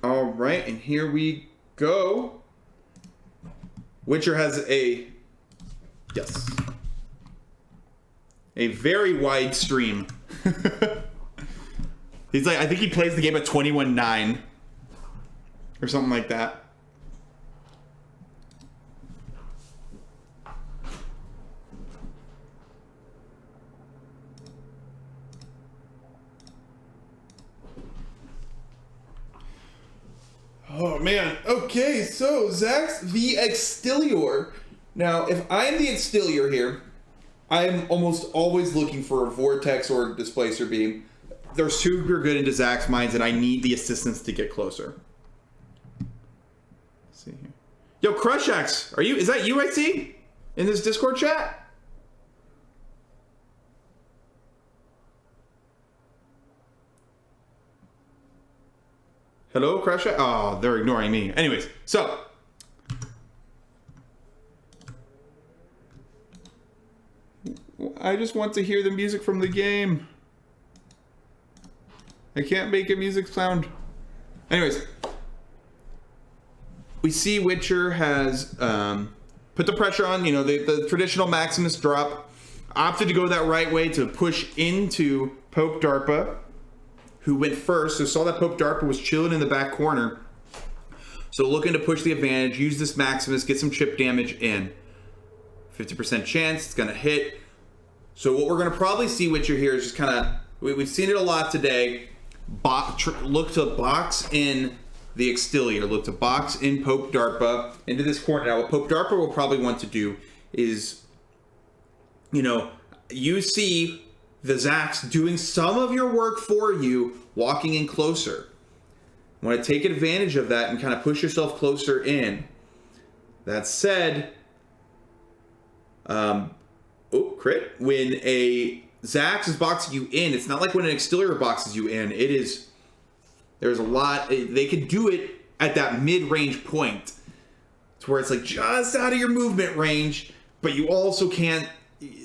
All right, and here we go. Witcher has a, yes, a very wide stream. He's like, I think he plays the game at 21-9 or something like that. Oh man, okay, so Zach's the EXTperiment. Now, if I'm the EXTperiment here, I'm almost always looking for a Vortex or a Displacer Beam. They're super good into Zach's minds, and I need the assistance to get closer. Let's see here. Yo, Crushax, is that you I see in this Discord chat? Hello, Crushax? Oh, they're ignoring me. Anyways, so I just want to hear the music from the game. I can't make a music sound. Anyways, we see Witcher has put the pressure on, the traditional Maximus drop, opted to go that right way to push into Popedarpa, who went first. So saw that Popedarpa was chilling in the back corner. So looking to push the advantage, use this Maximus, get some chip damage in. 50% chance, it's going to hit. So what we're going to probably see Witcher here is just kind of, we've seen it a lot today, look to box in the EXTperiment, look to box in Popedarpa into this corner. Now what Popedarpa will probably want to do is, you see the Zax doing some of your work for you, walking in closer. You want to take advantage of that and kind of push yourself closer in. That said, crit. When a Zax is boxing you in, it's not like when an EXTperiment boxes you in. There's a lot, they can do it at that mid-range point to where it's like just out of your movement range, but you also can't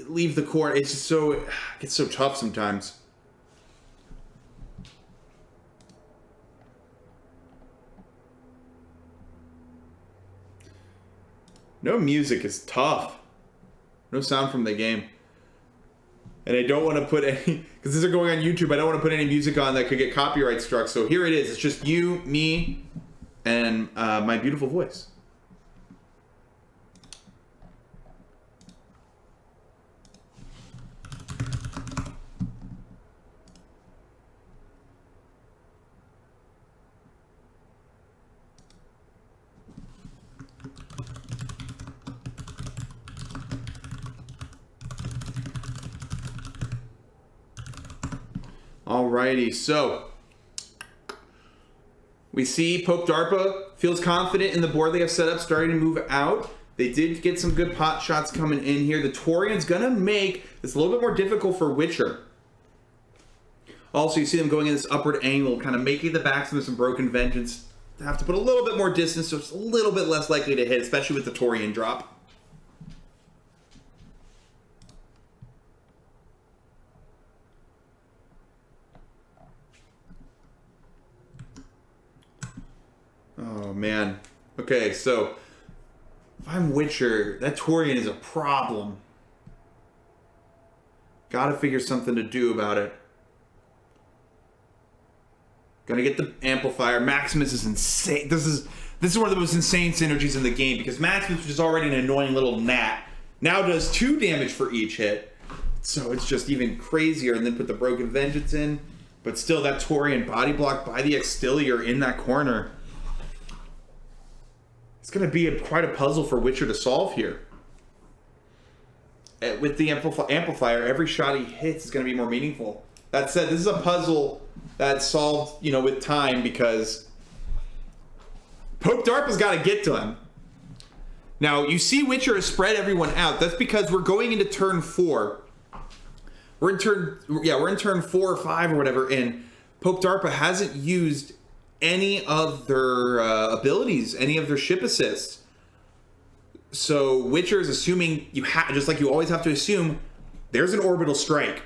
leave the corner. It's just it gets so tough sometimes. No music is tough. No sound from the game. And I don't want to put any, because these are going on YouTube, I don't want to put any music on that could get copyright struck. So here it is. It's just you, me, and my beautiful voice. Alrighty, so we see Popedarpa feels confident in the board they have set up, starting to move out. They did get some good pot shots coming in here. The Torian's gonna make this a little bit more difficult for Witcher. Also, you see them going in this upward angle, kind of making the Maximus and Broken Vengeance have to put a little bit more distance, so it's a little bit less likely to hit, especially with the Torian drop. Oh, man. Okay, so if I'm Witcher, that Torian is a problem. Gotta figure something to do about it. Gonna get the amplifier. Maximus is insane. This is one of the most insane synergies in the game, because Maximus, which is already an annoying little gnat, now does 2 damage for each hit. So it's just even crazier. And then put the Broken Vengeance in. But still, that Torian body block by the EXTperiment in that corner. It's going to be quite a puzzle for Witcher to solve here. With the amplifier, every shot he hits is going to be more meaningful. That said, this is a puzzle that's solved, with time, because Popedarpa's got to get to him. Now, you see Witcher has spread everyone out. That's because we're going into turn 4. We're in turn 4 or 5 or whatever, and Popedarpa hasn't used any of their abilities, any of their ship assists. So Witcher is assuming just like you always have to assume, there's an orbital strike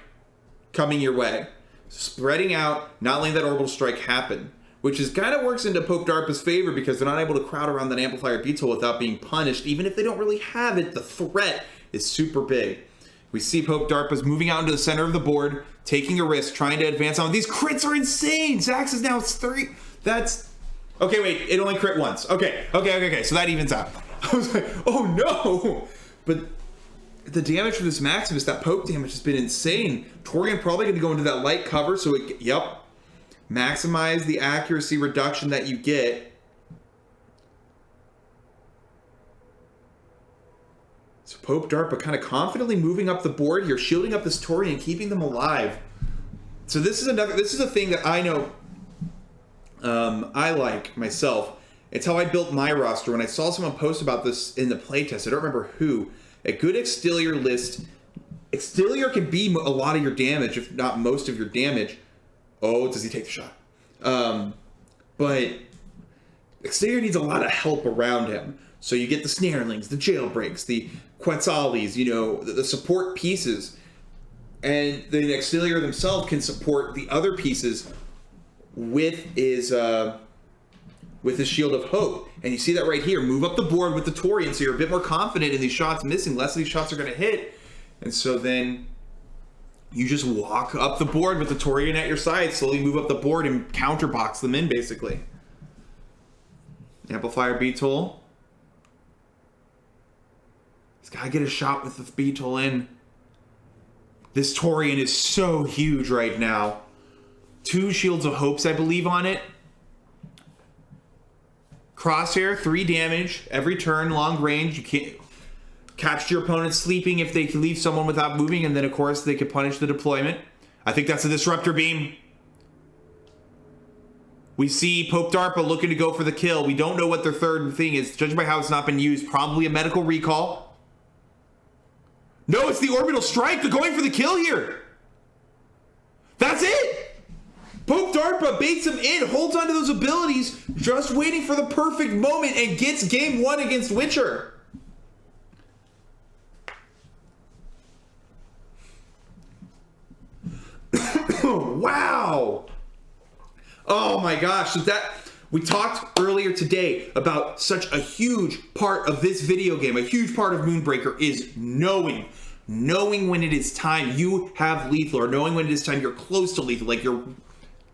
coming your way. Spreading out, not letting that orbital strike happen. which is kind of works into Popedarpa's favor because they're not able to crowd around that Amplifier Beetle without being punished. Even if they don't really have it, the threat is super big. We see Popedarpa's moving out into the center of the board, taking a risk, trying to advance on. These crits are insane. Zax is now 3. That's... Okay, wait, it only crit once. Okay, so that evens out. I was like, oh no! But the damage from this Maximus, that poke damage has been insane. Torian probably going to go into that light cover, so it, yep. Maximize the accuracy reduction that you get. So Popedarpa kind of confidently moving up the board here, shielding up this Torian, keeping them alive. So this is a thing that I know I like myself. It's how I built my roster. When I saw someone post about this in the playtest, I don't remember who, a good Extilior list. Extilior can be a lot of your damage, if not most of your damage. Oh, does he take the shot? But Extilior needs a lot of help around him. So you get the Snarelings, the Jailbreaks, the Quetzales, you know, the support pieces. And the Extilior themselves can support the other pieces with his Shield of Hope. And you see that right here. Move up the board with the Torian, so you're a bit more confident in these shots missing. Less of these shots are going to hit. And so then you just walk up the board with the Torian at your side, slowly move up the board and counterbox them in, basically. Amplifier Beetle. He's got to get a shot with the Beetle in. This Torian is so huge right now. 2 Shields of Hopes, I believe, on it. Crosshair, 3 damage every turn, long range. You can't catch your opponent sleeping if they can leave someone without moving, and then of course they can punish the deployment. I think that's a Disruptor Beam. We see Popedarpa looking to go for the kill. We don't know what their third thing is. Judging by how it's not been used, probably a medical recall. No, it's the Orbital Strike. They're going for the kill here. That's it. Popedarpa baits him in, holds onto those abilities, just waiting for the perfect moment, and gets game 1 against Witcher. Wow. Oh my gosh. So that we talked earlier today about such a huge part of this video game, a huge part of Moonbreaker is knowing when it is time you have lethal, or knowing when it is time you're close to lethal, like you're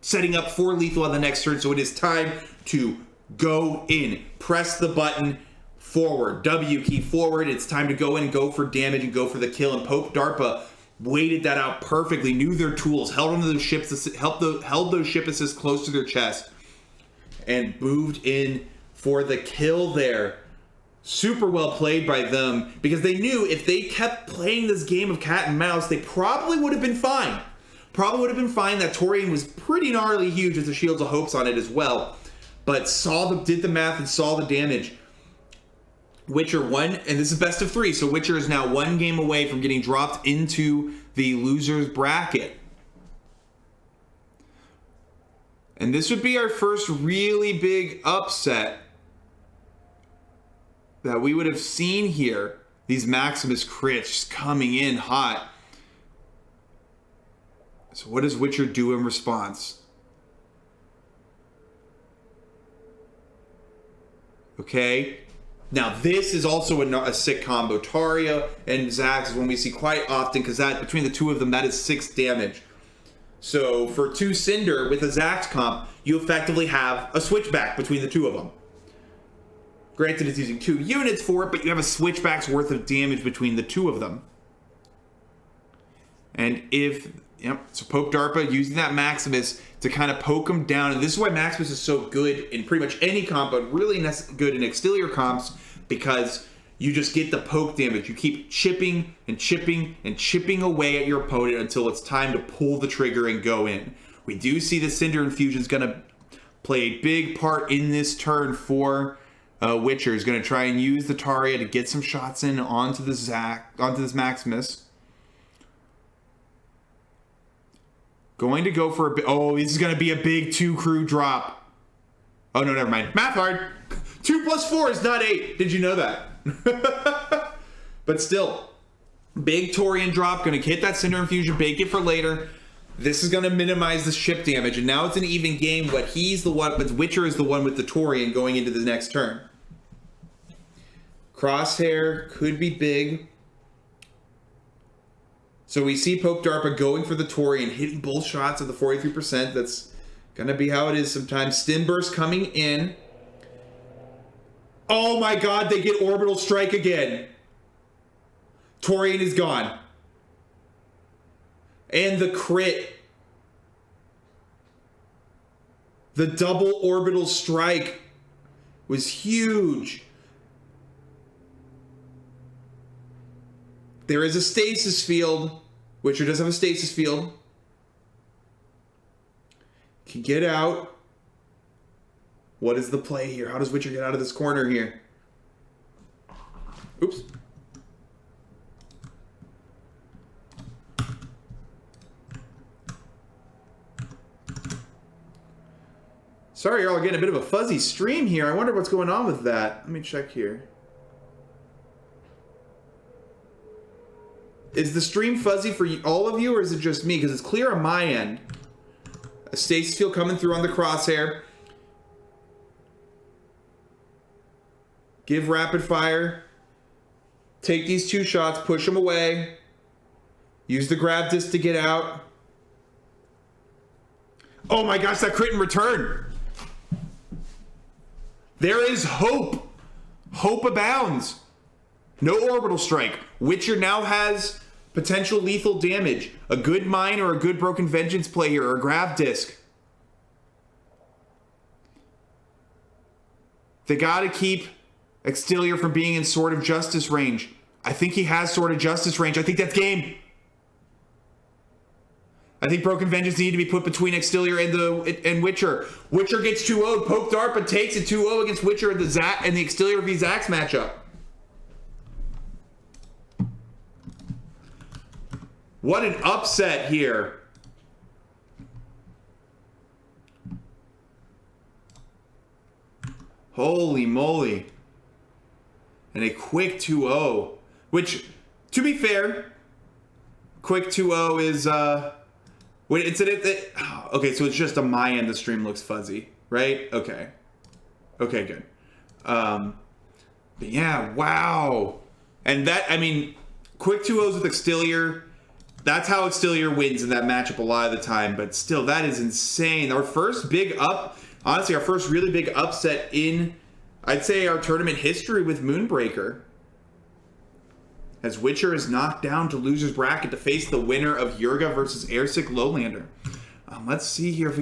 setting up for lethal on the next turn, so it is time to go in. Press the button, forward, W key forward. It's time to go in and go for damage and go for the kill. And Popedarpa waited that out perfectly, knew their tools, held onto those ships, held those ship assists close to their chest, and moved in for the kill there. Super well played by them, because they knew if they kept playing this game of cat and mouse, they probably would have been fine. That Torian was pretty gnarly huge with the Shields of Hopes on it as well, but did the math and saw the damage. Witcher won, and this is best of 3, so Witcher is now 1 game away from getting dropped into the loser's bracket. And this would be our first really big upset that we would have seen here. These Maximus crits just coming in hot. So what does Witcher do in response? Okay. Now this is also a sick combo. Taria and Zax is one we see quite often, because that between the two of them, that is 6 damage. So for 2 Cinder with a Zax comp, you effectively have a switchback between the two of them. Granted, it's using 2 units for it, but you have a switchback's worth of damage between the two of them. And so Popedarpa using that Maximus to kind of poke him down. And this is why Maximus is so good in pretty much any comp, but really good in Extilior comps, because you just get the poke damage. You keep chipping and chipping and chipping away at your opponent until it's time to pull the trigger and go in. We do see the Cinder Infusion is going to play a big part in this turn for Witcher. Is going to try and use the Taria to get some shots in onto this Maximus. Going to go for this is going to be a big 2 crew drop. Oh, no, never mind. Math hard. 2 + 4 is not 8. Did you know that? But still, big Torian drop. Going to hit that Cinder Infusion, bake it for later. This is going to minimize the ship damage, and now it's an even game, but he's the one, but Witcher is the one with the Taurian going into the next turn. Crosshair could be big. So we see Popedarpa going for the Taurian, hitting both shots at the 43%. That's going to be how it is sometimes. Stimburst coming in. Oh my god, they get Orbital Strike again. Taurian is gone. And the crit. The double Orbital Strike was huge. There is a stasis field. Witcher does have a stasis field. Can get out. What is the play here? How does Witcher get out of this corner here? Oops. Sorry, y'all are getting a bit of a fuzzy stream here. I wonder what's going on with that. Let me check here. Is the stream fuzzy for all of you, or is it just me? Because it's clear on my end. A stasis field coming through on the crosshair. Give rapid fire. Take these 2 shots, push them away. Use the grab disc to get out. Oh my gosh, that crit in return. There is hope. Hope abounds. No Orbital Strike. Witcher now has potential lethal damage. A good Mine or a good Broken Vengeance play here, or a grab disc. They gotta keep Extelior from being in Sword of Justice range. I think he has Sword of Justice range. I think that's game. I think Broken Vengeance need to be put between Extelior and Witcher. Witcher gets 2-0'd. Popedarpa takes it 2-0 against Witcher and the Extelior v Zax matchup. What an upset here. Holy moly. And a quick 2-0. Which, to be fair, quick 2-0 is... Wait, okay, so it's just on my end the stream looks fuzzy, right? Okay. Okay, good. But yeah, wow. And that, I mean, quick 2-0s with Extelior, that's how Extelior wins in that matchup a lot of the time, but still, that is insane. Our first big honestly, our first really big upset in, I'd say, our tournament history with Moonbreaker. As Witcher is knocked down to loser's bracket to face the winner of Yurga versus Airsick Lowlander. Let's see here if we